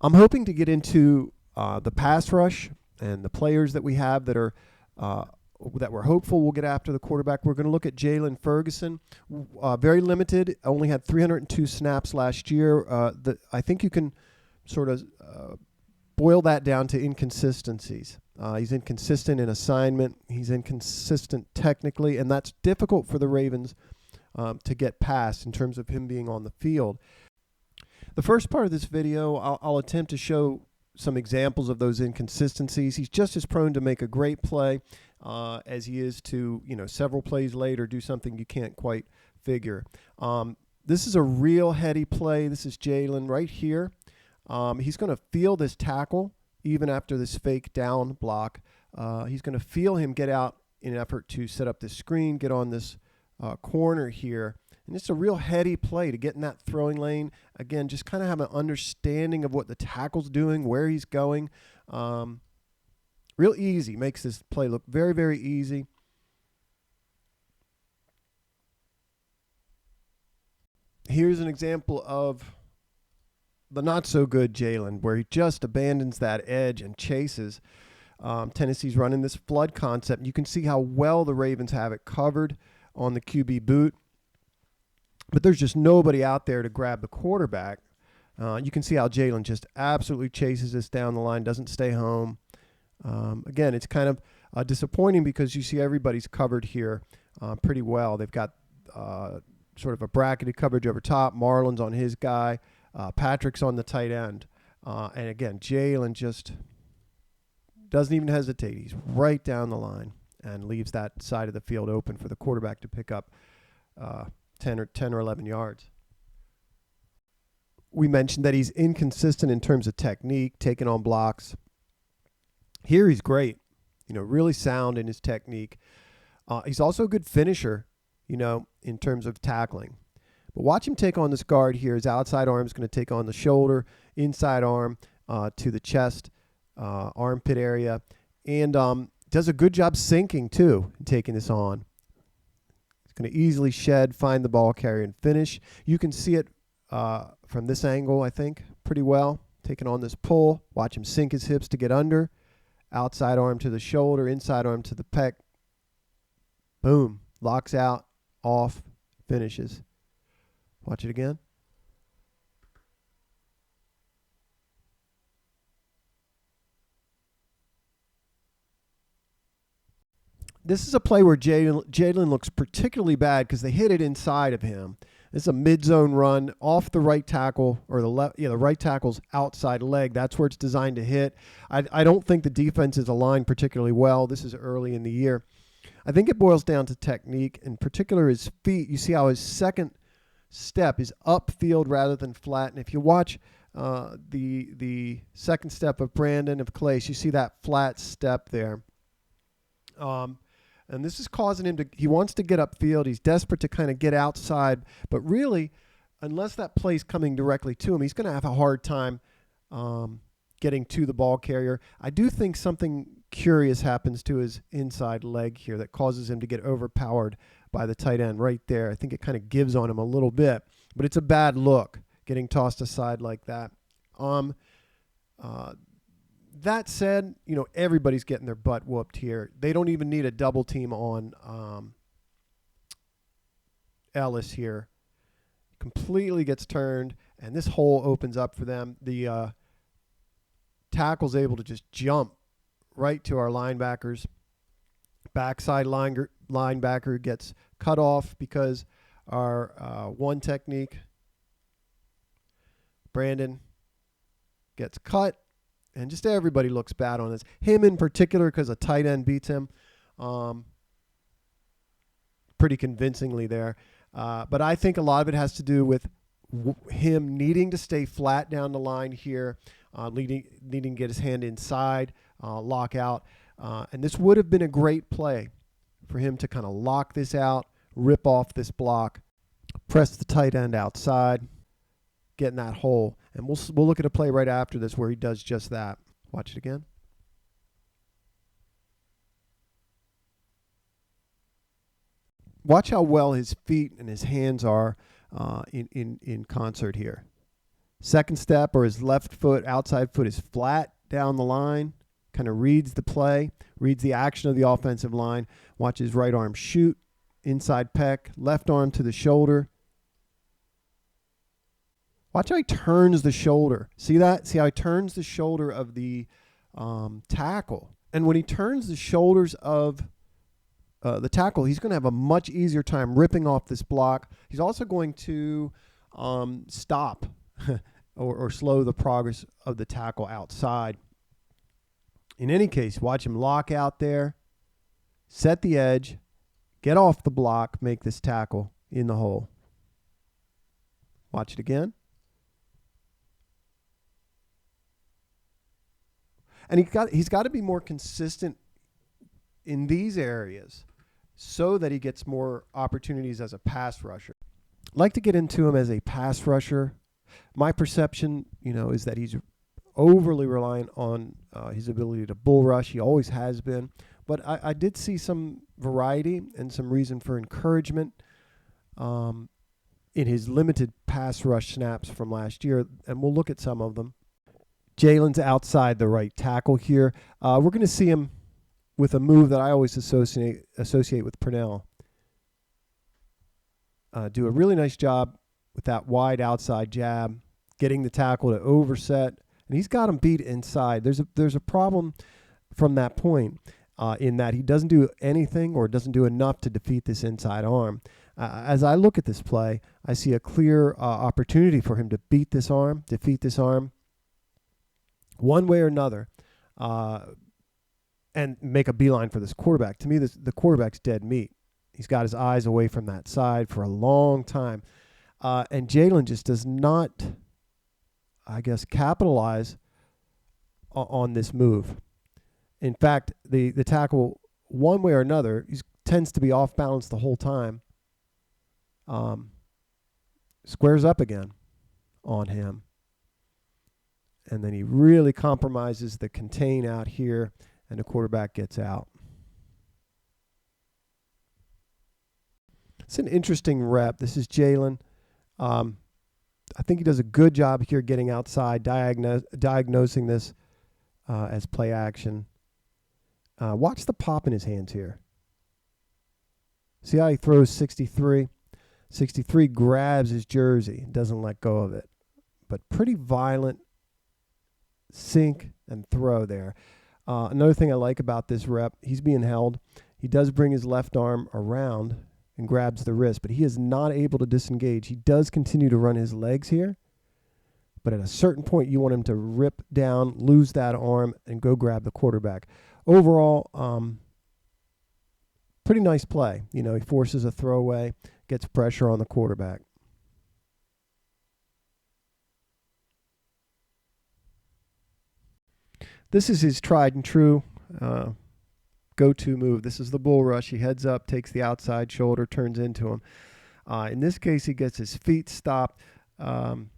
I'm hoping to get into the pass rush and the players that we have uh, that we're hopeful will get after the quarterback. We're going to look at Jaylon Ferguson, very limited, only had 302 snaps last year. I think you can sort of boil that down to inconsistencies. He's inconsistent in assignment. He's inconsistent technically, and that's difficult for the Ravens to get past in terms of him being on the field. The first part of this video, I'll attempt to show some examples of those inconsistencies. He's just as prone to make a great play as he is to, several plays later do something you can't quite figure. This is a real heady play. This is Jaylon right here. He's going to feel this tackle even after this fake down block. He's going to feel him get out in an effort to set up this screen, get on this corner here. And it's a real heady play to get in that throwing lane. Again, just kind of have an understanding of what the tackle's doing, where he's going. Real easy. Makes this play look very, very easy. Here's an example of the not-so-good Jaylon, where he just abandons that edge and chases. Tennessee's running this flood concept. You can see how well the Ravens have it covered on the QB boot. But there's just nobody out there to grab the quarterback. You can see how Jaylon just absolutely chases this down the line, doesn't stay home. Again, it's kind of disappointing because you see everybody's covered here pretty well. They've got sort of a bracketed coverage over top. Marlon's on his guy. Patrick's on the tight end. And again, Jaylon just doesn't even hesitate. He's right down the line and leaves that side of the field open for the quarterback to pick up 10 or 11 yards. We mentioned that he's inconsistent in terms of technique, taking on blocks. Here he's great, really sound in his technique. He's also a good finisher, in terms of tackling. But watch him take on this guard here. His outside arm is going to take on the shoulder, inside arm to the chest, armpit area, and does a good job sinking too, and taking this on. Going to easily shed, find the ball carrier, and finish. You can see it from this angle, I think, pretty well. Taking on this pull. Watch him sink his hips to get under. Outside arm to the shoulder, inside arm to the pec. Boom. Locks out, off, finishes. Watch it again. This is a play where Jaylon looks particularly bad because they hit it inside of him. This is a mid-zone run off the right tackle, or the right tackle's outside leg. That's where it's designed to hit. I don't think the defense is aligned particularly well. This is early in the year. I think it boils down to technique, in particular his feet. You see how his second step is upfield rather than flat. And if you watch the second step of Brandon, of Clay, you see that flat step there. And this is causing him he wants to get upfield. He's desperate to kind of get outside. But really, unless that play's coming directly to him, he's going to have a hard time getting to the ball carrier. I do think something curious happens to his inside leg here that causes him to get overpowered by the tight end right there. I think it kind of gives on him a little bit. But it's a bad look, getting tossed aside like that. That said, everybody's getting their butt whooped here. They don't even need a double team on Ellis here. Completely gets turned, and this hole opens up for them. The tackle's able to just jump right to our linebackers. Backside linebacker gets cut off because our one technique, Brandon, gets cut. And just everybody looks bad on this. Him in particular, because a tight end beats him pretty convincingly there. But I think a lot of it has to do with him needing to stay flat down the line here, needing to get his hand inside, lock out. And this would have been a great play for him to kind of lock this out, rip off this block, press the tight end outside, get in that hole. And we'll look at a play right after this where he does just that. Watch it again. Watch how well his feet and his hands are in concert here. Second step, or his left foot, outside foot, is flat down the line, kind of reads the play, reads the action of the offensive line. Watch his right arm shoot, inside pec, left arm to the shoulder. Watch how he turns the shoulder. See that? See how he turns the shoulder of the tackle. And when he turns the shoulders of the tackle, he's going to have a much easier time ripping off this block. He's also going to stop or slow the progress of the tackle outside. In any case, watch him lock out there, set the edge, get off the block, make this tackle in the hole. Watch it again. And he's got to be more consistent in these areas so that he gets more opportunities as a pass rusher. I'd like to get into him as a pass rusher. My perception, is that he's overly reliant on his ability to bull rush. He always has been. But I did see some variety and some reason for encouragement in his limited pass rush snaps from last year, and we'll look at some of them. Jaylon's outside the right tackle here. We're going to see him with a move that I always associate with Purnell. Do a really nice job with that wide outside jab, getting the tackle to overset, and he's got him beat inside. There's a problem from that point in that he doesn't do anything or doesn't do enough to defeat this inside arm. As I look at this play, I see a clear opportunity for him to defeat this arm, one way or another, and make a beeline for this quarterback. To me, the quarterback's dead meat. He's got his eyes away from that side for a long time. And Jaylon just does not, capitalize on this move. In fact, the tackle, one way or another, he tends to be off balance the whole time. Squares up again on him. And then he really compromises the contain out here, and the quarterback gets out. It's an interesting rep. This is Jaylon. I think he does a good job here getting outside, diagnosing this as play action. Watch the pop in his hands here. See how he throws 63? 63 grabs his jersey, doesn't let go of it. But pretty violent sink and throw there. Another thing I like about this rep, he's being held. He does bring his left arm around and grabs the wrist, but he is not able to disengage. He does continue to run his legs here, but at a certain point you want him to rip down, lose that arm, and go grab the quarterback. Overall, pretty nice play. He forces a throwaway, gets pressure on the quarterback. This is his tried and true go-to move. This is the bull rush. He heads up, takes the outside shoulder, turns into him. In this case, he gets his feet stopped, and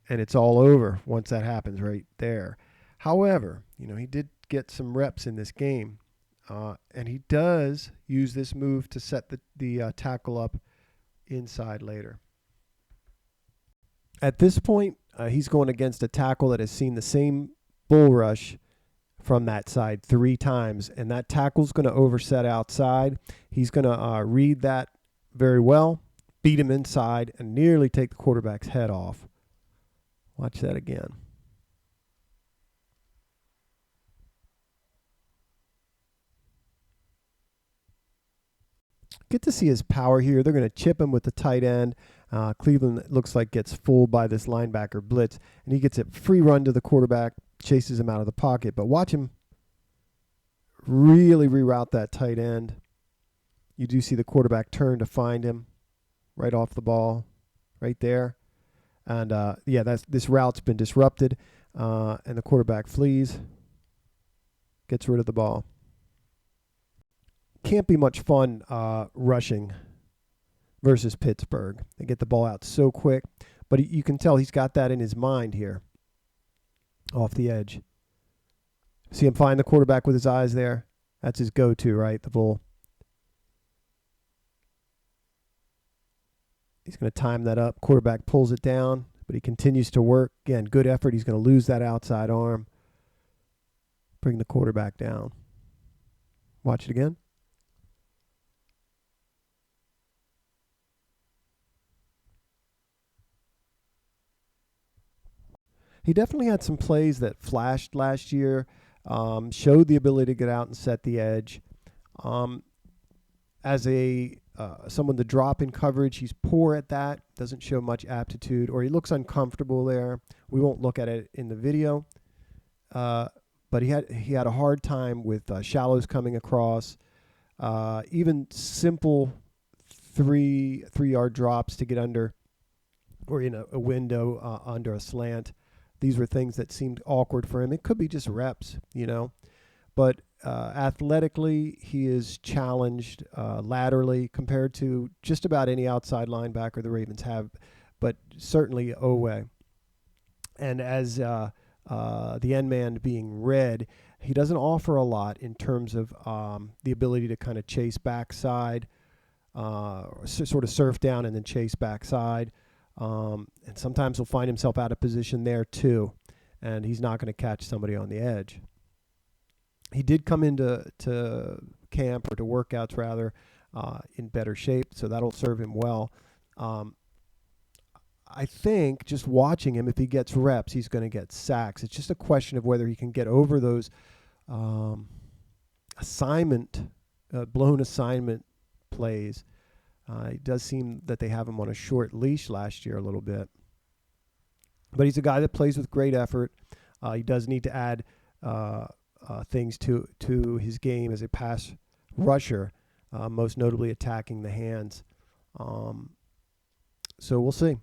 it's all over once that happens right there. However, he did get some reps in this game, and he does use this move to set the tackle up inside later. At this point, he's going against a tackle that has seen the same bull rush from that side 3 times, and that tackle's going to overset outside. He's going to read that very well, beat him inside, and nearly take the quarterback's head off. Watch that again. Get to see his power here. They're going to chip him with the tight end. Cleveland, it looks like, gets fooled by this linebacker blitz, and he gets a free run to the quarterback, chases him out of the pocket. But watch him really reroute that tight end. You do see the quarterback turn to find him right off the ball, right there. And, this route's been disrupted, and the quarterback flees, gets rid of the ball. Can't be much fun rushing versus Pittsburgh. They get the ball out so quick, but you can tell he's got that in his mind here off the edge. See him find the quarterback with his eyes there? That's his go-to, right? The bull. He's going to time that up. Quarterback pulls it down, but he continues to work. Again, good effort. He's going to lose that outside arm. Bring the quarterback down. Watch it again. He definitely had some plays that flashed last year, showed the ability to get out and set the edge. As a someone to drop in coverage, he's poor at that. Doesn't show much aptitude, or he looks uncomfortable there. We won't look at it in the video, but he had a hard time with shallows coming across. Even simple 3-yard drops to get under, or in a window under a slant. These were things that seemed awkward for him. It could be just reps, but athletically, he is challenged laterally compared to just about any outside linebacker the Ravens have, but certainly Owe. And as the end man being red, he doesn't offer a lot in terms of the ability to kind of chase backside, sort of surf down and then chase backside. And sometimes he'll find himself out of position there too, and he's not going to catch somebody on the edge. He did come into camp, or to workouts rather, in better shape, so that'll serve him well. I think just watching him, if he gets reps, he's going to get sacks. It's just a question of whether he can get over those blown assignment plays. It does seem that they have him on a short leash last year a little bit. But he's a guy that plays with great effort. He does need to add things to his game as a pass rusher, most notably attacking the hands. So we'll see.